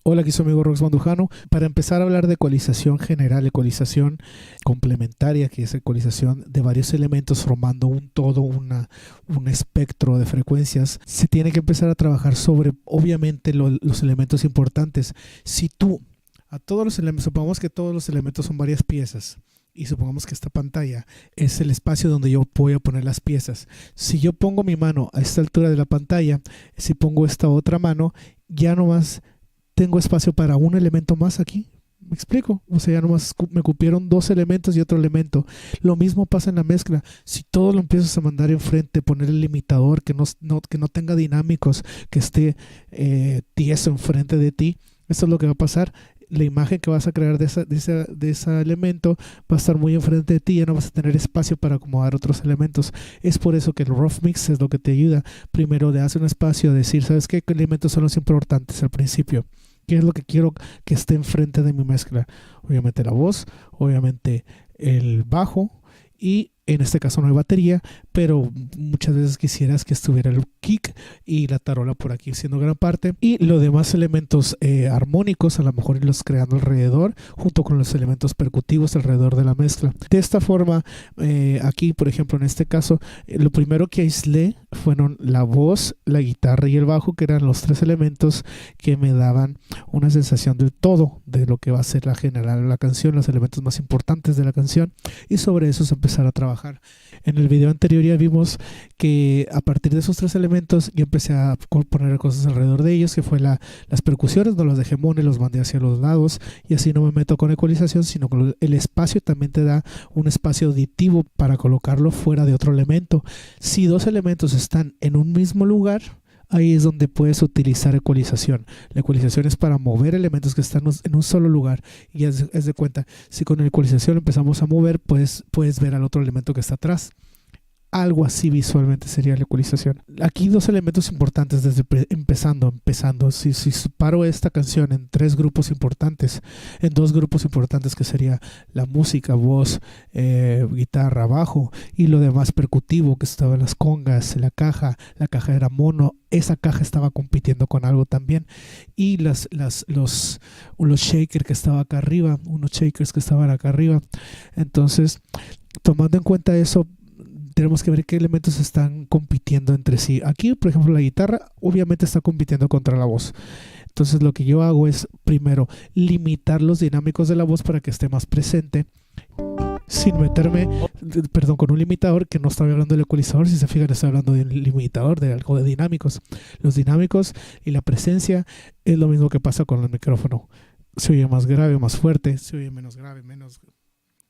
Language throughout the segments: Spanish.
Hola, aquí su amigo Rox Mandujano. Para empezar a hablar de ecualización general, ecualización complementaria, que es ecualización de varios elementos formando un todo, un espectro de frecuencias, se tiene que empezar a trabajar sobre, obviamente, los elementos importantes. Si tú, a todos los elementos, supongamos que todos los elementos son varias piezas, y supongamos que esta pantalla es el espacio donde yo voy a poner las piezas. Si yo pongo mi mano a esta altura de la pantalla, si pongo esta otra mano, ya no más tengo espacio para un elemento más aquí. ¿Me explico? O sea, ya nomás me cupieron dos elementos y otro elemento. Lo mismo pasa en la mezcla. Si todo lo empiezas a mandar enfrente, poner el limitador que no tenga dinámicos, que esté tieso enfrente de ti, esto es lo que va a pasar. La imagen que vas a crear de ese elemento va a estar muy enfrente de ti, ya no vas a tener espacio para acomodar otros elementos. Es por eso que el rough mix es lo que te ayuda. Primero le hace un espacio a decir, ¿sabes qué elementos son los importantes al principio? ¿Qué es lo que quiero que esté enfrente de mi mezcla? Obviamente la voz, obviamente el bajo, y en este caso no hay batería, pero muchas veces quisieras que estuviera el kick y la tarola por aquí siendo gran parte, y los demás elementos armónicos a lo mejor irlos creando alrededor junto con los elementos percutivos alrededor de la mezcla. De esta forma, aquí por ejemplo en este caso, lo primero que aislé fueron la voz, la guitarra y el bajo, que eran los tres elementos que me daban una sensación del todo de lo que va a ser la general de la canción, los elementos más importantes de la canción, y sobre eso se empezar a trabajar. En el video anterior ya vimos que a partir de esos tres elementos yo empecé a poner cosas alrededor de ellos, que fue las percusiones, no las dejé mono, los mandé hacia los lados, y así no me meto con ecualización, sino que el espacio también te da un espacio auditivo para colocarlo fuera de otro elemento. Si dos elementos están en un mismo lugar, ahí es donde puedes utilizar ecualización. La ecualización es para mover elementos que están en un solo lugar. Y es de cuenta, si con la ecualización empezamos a mover, puedes ver al otro elemento que está atrás. Algo así visualmente sería la ecualización. Aquí dos elementos importantes desde empezando. Si separo esta canción en tres grupos importantes, en dos grupos importantes, que sería la música, voz, guitarra, bajo, y lo demás percutivo, que estaban las congas, la caja era mono, esa caja estaba compitiendo con algo también, y los shakers que estaban acá arriba, unos shakers que estaban acá arriba. Entonces, tomando en cuenta eso, tenemos que ver qué elementos están compitiendo entre sí. Aquí, por ejemplo, la guitarra obviamente está compitiendo contra la voz. Entonces lo que yo hago es primero limitar los dinámicos de la voz para que esté más presente, sin meterme, con un limitador, que no estoy hablando del ecualizador. Si se fijan, estoy hablando de un limitador, de algo de dinámicos. Los dinámicos y la presencia es lo mismo que pasa con el micrófono. Se oye más grave, más fuerte, se oye menos grave, menos...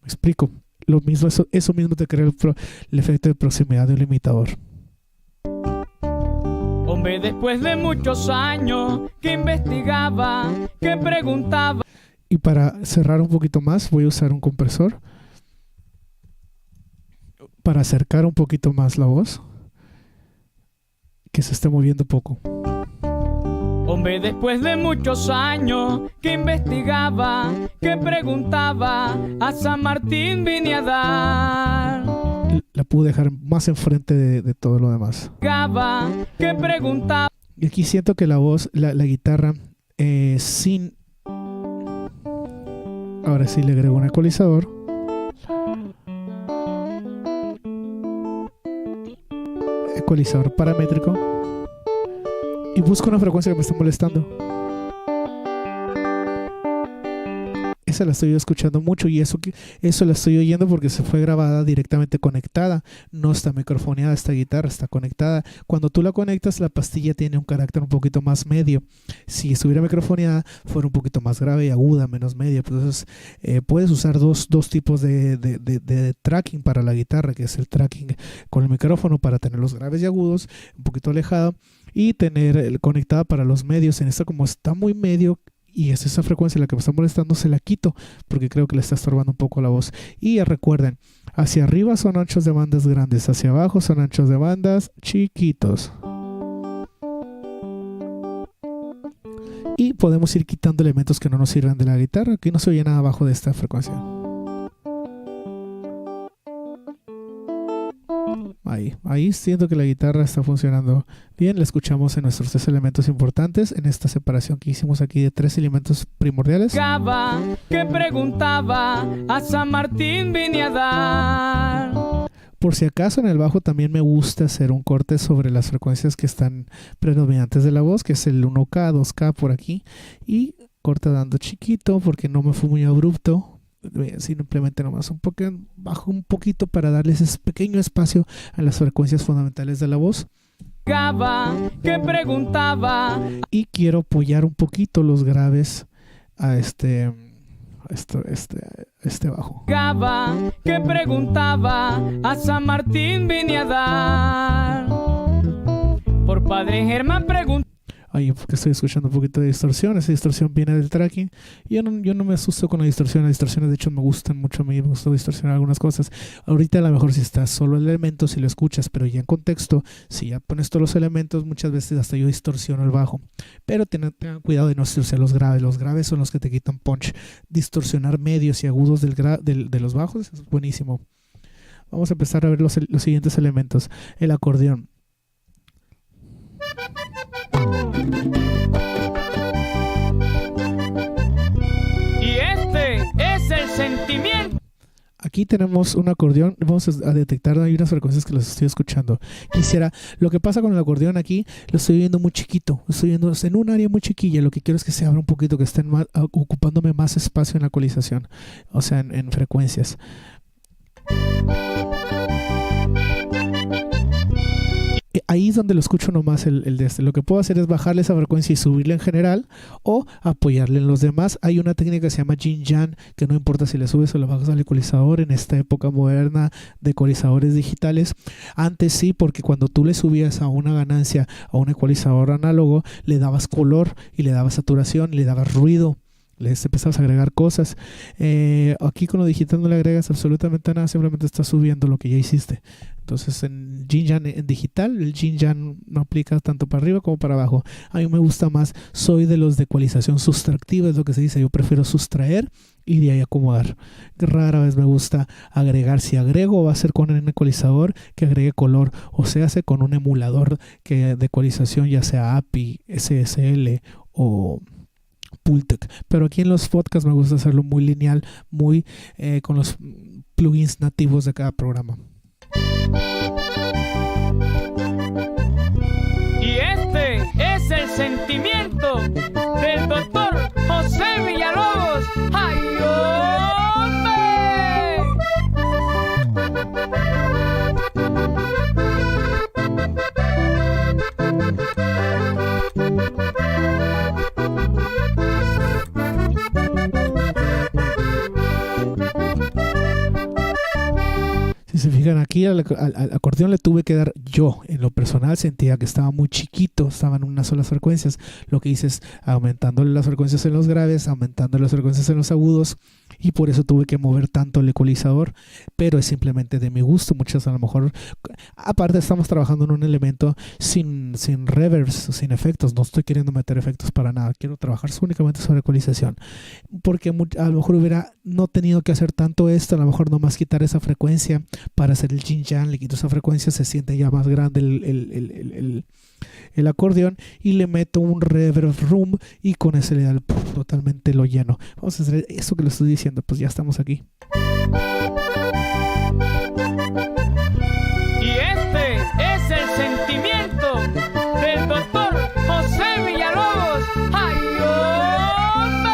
¿Me explico? Lo mismo, eso mismo te crea el efecto de proximidad de un limitador. Hombre, después de muchos años que investigaba, que preguntaba. Y para cerrar un poquito más, voy a usar un compresor para acercar un poquito más la voz, que se esté moviendo poco. Hombre, después de muchos años que investigaba, que preguntaba, a San Martín vine a dar. La pude dejar más enfrente de todo lo demás. Que preguntaba. Y aquí siento que la voz, la guitarra, sin... Ahora sí le agrego un ecualizador. Ecualizador paramétrico. Y busco una frecuencia que me está molestando. Esa la estoy escuchando mucho, y eso la estoy oyendo porque se fue grabada directamente conectada. No está microfoneada esta guitarra, está conectada. Cuando tú la conectas, la pastilla tiene un carácter un poquito más medio. Si estuviera microfoneada, fuera un poquito más grave y aguda, menos media. Entonces puedes usar dos tipos de tracking para la guitarra, que es el tracking con el micrófono para tener los graves y agudos un poquito alejado, y tener conectada para los medios. En esta, como está muy medio y es esa frecuencia la que me está molestando, se la quito porque creo que le está estorbando un poco la voz. Y ya recuerden, hacia arriba son anchos de bandas grandes, hacia abajo son anchos de bandas chiquitos. Y podemos ir quitando elementos que no nos sirven de la guitarra. Aquí no se oye nada abajo de esta frecuencia. Ahí siento que la guitarra está funcionando bien. La escuchamos en nuestros 3 elementos importantes, en esta separación que hicimos aquí de 3 elementos primordiales. Que preguntaba, a San Martín vine a dar. Por si acaso, en el bajo también me gusta hacer un corte sobre las frecuencias que están predominantes de la voz, que es el 1K, 2K por aquí, y corta dando chiquito porque no me fue muy abrupto. Simplemente nomás bajo un poquito para darles ese pequeño espacio a las frecuencias fundamentales de la voz. Que preguntaba. Y quiero apoyar un poquito los graves a este bajo. Que preguntaba, a San Martín vine a dar. Por Padre Germán preguntaba. Ahí porque estoy escuchando un poquito de distorsión. Esa distorsión viene del tracking. Yo no me asusto con la distorsión. Las distorsiones de hecho me gustan mucho. A mí me gusta distorsionar algunas cosas. Ahorita a lo mejor si estás solo el elemento, si lo escuchas, pero ya en contexto, si ya pones todos los elementos, muchas veces hasta yo distorsiono el bajo. Pero tengan cuidado de no distorsionar los graves. Los graves son los que te quitan punch. Distorsionar medios y agudos de los bajos es buenísimo. Vamos a empezar a ver los siguientes elementos. El acordeón. Y este es el sentimiento. Aquí tenemos un acordeón. Vamos a detectar, hay unas frecuencias que las estoy escuchando. Lo que pasa con el acordeón aquí, lo estoy viendo muy chiquito. Lo estoy viendo en un área muy chiquilla. Lo que quiero es que se abra un poquito, que estén ocupándome más espacio en la ecualización. O sea, en frecuencias. Ahí es donde lo escucho nomás el de este. Lo que puedo hacer es bajarle esa frecuencia y subirle en general o apoyarle en los demás. Hay una técnica que se llama Yin Yang, que no importa si le subes o le bajas al ecualizador en esta época moderna de ecualizadores digitales. Antes sí, porque cuando tú le subías a una ganancia a un ecualizador análogo, le dabas color y le dabas saturación y le dabas ruido. Les empezabas a agregar cosas. Aquí con lo digital no le agregas absolutamente nada, simplemente estás subiendo lo que ya hiciste. Entonces en Yin Yang, en digital, el Yin Yang no aplica tanto para arriba como para abajo. A mí me gusta más, soy de los de ecualización sustractiva, es lo que se dice. Yo prefiero sustraer y de ahí acomodar. Rara vez me gusta agregar. Si agrego, va a ser con un ecualizador que agregue color, o se hace con un emulador de ecualización, ya sea API, SSL o Pultec. Pero aquí en los podcasts me gusta hacerlo muy lineal, muy con los plugins nativos de cada programa. Y este es el sentimiento del doctor José Villalobos. ¡Ay, hombre! Si se fijan aquí, al acordeón le tuve que dar, yo en lo personal sentía que estaba muy chiquito, estaban unas solas frecuencias. Lo que hice es aumentándole las frecuencias en los graves, aumentando las frecuencias en los agudos, y por eso tuve que mover tanto el ecualizador. Pero es simplemente de mi gusto. Muchas a lo mejor, aparte estamos trabajando en un elemento sin reverbs, sin efectos. No estoy queriendo meter efectos para nada, quiero trabajar únicamente sobre ecualización, porque a lo mejor hubiera no tenido que hacer tanto esto. A lo mejor nomás quitar esa frecuencia para hacer el Yin Yang, le quito esa frecuencia, se siente ya más grande el acordeón, y le meto un reverb room y con ese le da totalmente lo lleno. Vamos a hacer eso que le estoy diciendo, pues ya estamos aquí. Y este es el sentimiento del doctor José Villalobos. ¡Ay, hombre!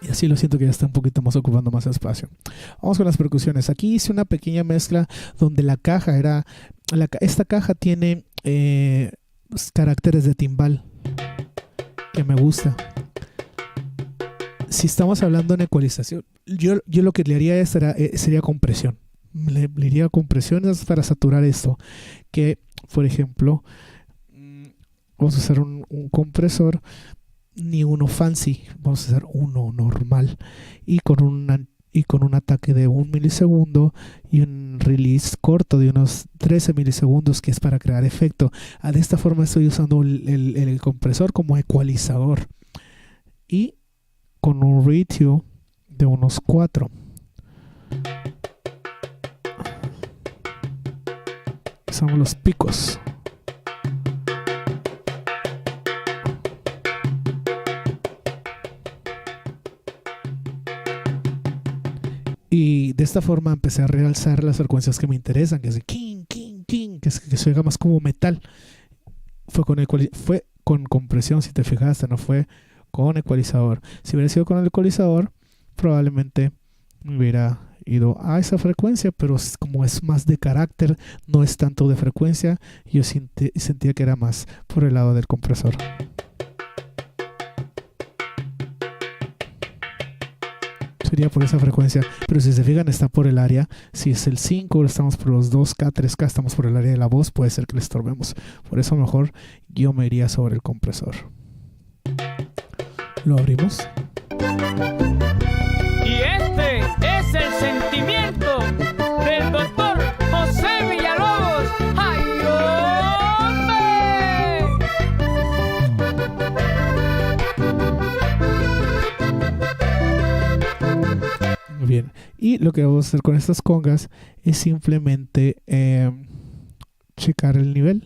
Y así lo siento que ya está un poquito más ocupando más espacio. Vamos con las percusiones. Aquí hice una pequeña mezcla donde la caja esta caja tiene caracteres de timbal que me gusta. Si estamos hablando en ecualización, yo lo que le haría sería compresión. Le iría compresiones para saturar esto. Que, por ejemplo, vamos a hacer un compresor, ni uno fancy, vamos a hacer uno normal, y con un ataque de 1 milisegundo y un release corto de unos 13 milisegundos, que es para crear efecto. De esta forma estoy usando el compresor como ecualizador, y con un ratio de unos 4. Son los picos. Y de esta forma empecé a realzar las frecuencias que me interesan, que es de king, king, king, que se oiga más como metal. Fue con compresión, si te fijaste, no fue con ecualizador. Si hubiera sido con el ecualizador, probablemente me hubiera ido a esa frecuencia, pero como es más de carácter, no es tanto de frecuencia, yo sentía que era más por el lado del compresor. Sería por esa frecuencia, pero si se fijan está por el área. Si es el 5, estamos por los 2K, 3K, estamos por el área de la voz, puede ser que le estorbemos. Por eso mejor yo me iría sobre el compresor. Lo abrimos. Y este es el sentimiento del doctor José Villalobos. ¡Ay, Muy bien. Y lo que vamos a hacer con estas congas es simplemente checar el nivel.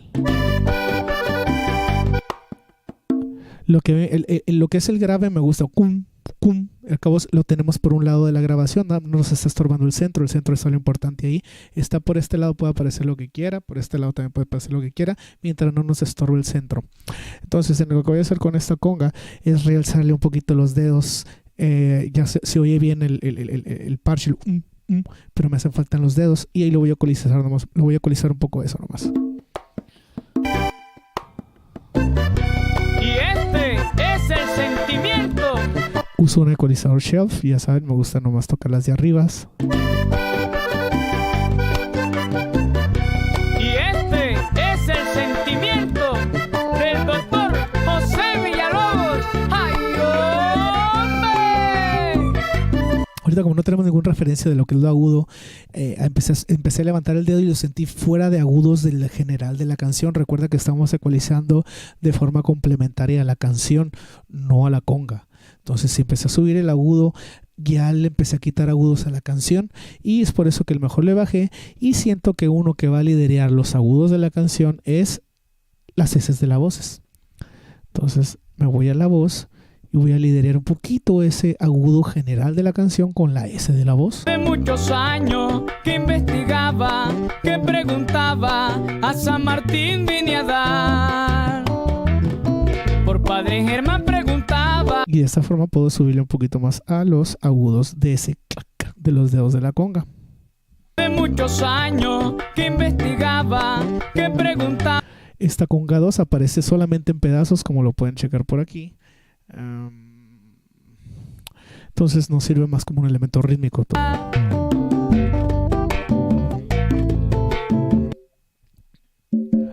Lo que es el grave me gusta. El cabo lo tenemos por un lado de la grabación, no nos está estorbando el centro es lo importante ahí. Está por este lado, puede aparecer lo que quiera, por este lado también puede aparecer lo que quiera, mientras no nos estorbe el centro. Entonces, lo que voy a hacer con esta conga es realzarle un poquito los dedos. Ya se oye bien el partial, pero me hacen falta los dedos y ahí lo voy a ecualizar nomás. Lo voy a ecualizar un poco eso nomás. Y este es el sentimiento. Uso un ecualizador shelf, ya saben, me gusta nomás tocar las de arriba. Y este es el sentimiento del doctor José Villalobos. ¡Ay, hombre! Ahorita, como no tenemos ninguna referencia de lo que es lo agudo, empecé a levantar el dedo y lo sentí fuera de agudos del general de la canción. Recuerda que estamos ecualizando de forma complementaria a la canción, no a la conga. Entonces, si empecé a subir el agudo, ya le empecé a quitar agudos a la canción y es por eso que el mejor le bajé, y siento que uno que va a liderear los agudos de la canción es las S de las voces. Entonces me voy a la voz y voy a liderar un poquito ese agudo general de la canción con la S de la voz. De muchos años que investigaba, que preguntaba, a San Martín vine a dar. Por Padre Germán preguntaba. Y de esta forma puedo subirle un poquito más a los agudos de ese clac de los dedos de la conga. De muchos años que investigaba, que preguntaba. Esta conga 2 aparece solamente en pedazos, como lo pueden checar por aquí. Entonces nos sirve más como un elemento rítmico.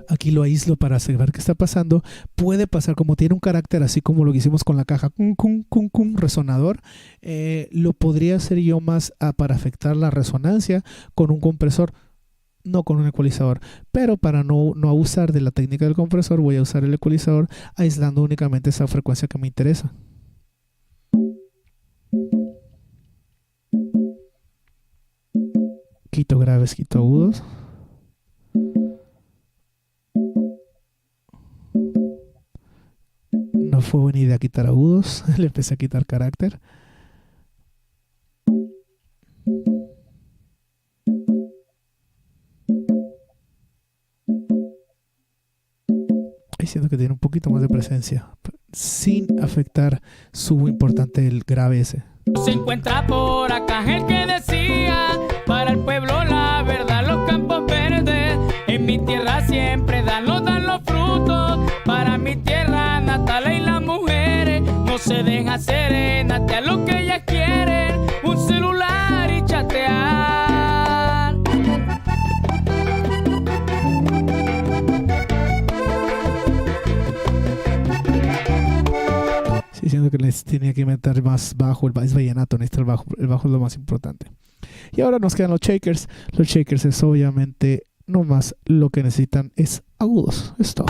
Aquí lo aíslo para saber qué está pasando. Puede pasar, como tiene un carácter así como lo que hicimos con la caja resonador, lo podría hacer yo más para afectar la resonancia con un compresor, no con un ecualizador. Pero para no abusar de la técnica del compresor, voy a usar el ecualizador aislando únicamente esa frecuencia que me interesa. Quito graves, quito agudos. No fue buena idea quitar agudos, le empecé a quitar carácter. Y siento que tiene un poquito más de presencia, sin afectar su importante el grave ese. Se encuentra por acá el que decía, para el pueblo la verdad, los campos verdes, en mi tierra siempre dan los frutos, para mi tierra natal y las mujeres, no se deja serenate a lo que ellas quieren, un celular y chatear. Sí, siento que les tenía que meter más bajo, es vallenato, necesita el bajo es lo más importante. Y ahora nos quedan los shakers. Los shakers es obviamente nomás lo que necesitan es agudos, es todo.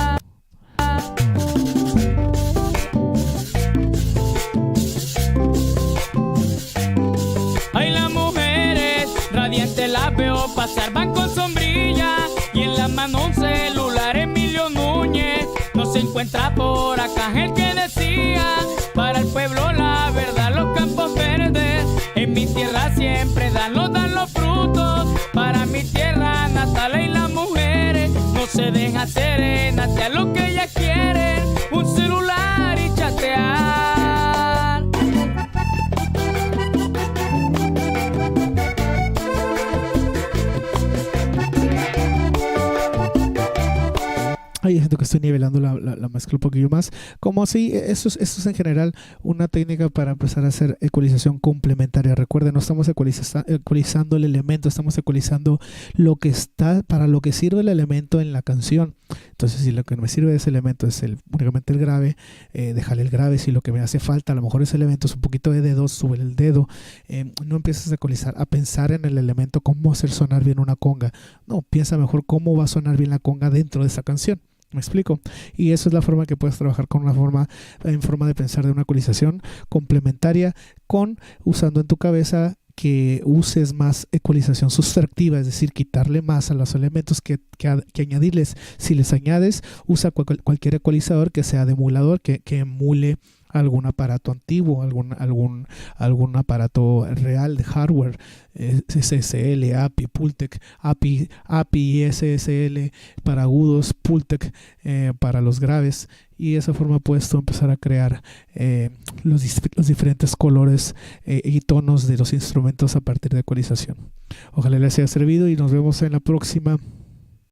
mandó un celular Emilio Núñez. No se encuentra por acá el que decía: para el pueblo la verdad, los campos verdes en mi tierra siempre dan los frutos. Para mi tierra natal y las mujeres no se deja serenatear lo que ellas quieren, un celular y chatear. Ahí siento que estoy nivelando la mezcla un poquillo más. Como así, esto es en general una técnica para empezar a hacer ecualización complementaria. Recuerden, no estamos ecualizando el elemento, estamos ecualizando lo que está, para lo que sirve el elemento en la canción. Entonces, si lo que me sirve de ese elemento es únicamente el grave, déjale el grave. Si lo que me hace falta, a lo mejor ese elemento es un poquito de dedo, sube el dedo. No empieces a ecualizar, a pensar en el elemento, cómo hacer sonar bien una conga. No, piensa mejor cómo va a sonar bien la conga dentro de esa canción. ¿Me explico? Y eso es la forma que puedes trabajar con en forma de pensar de una ecualización complementaria, usando en tu cabeza que uses más ecualización sustractiva, es decir, quitarle más a los elementos que añadirles. Si les añades, usa cualquier ecualizador que sea de emulador, que emule algún aparato antiguo, algún aparato real de hardware, SSL, API, Pultec, API SSL para agudos, Pultec para los graves, y de esa forma puedes tú empezar a crear los diferentes colores y tonos de los instrumentos a partir de ecualización. Ojalá les haya servido y nos vemos en la próxima.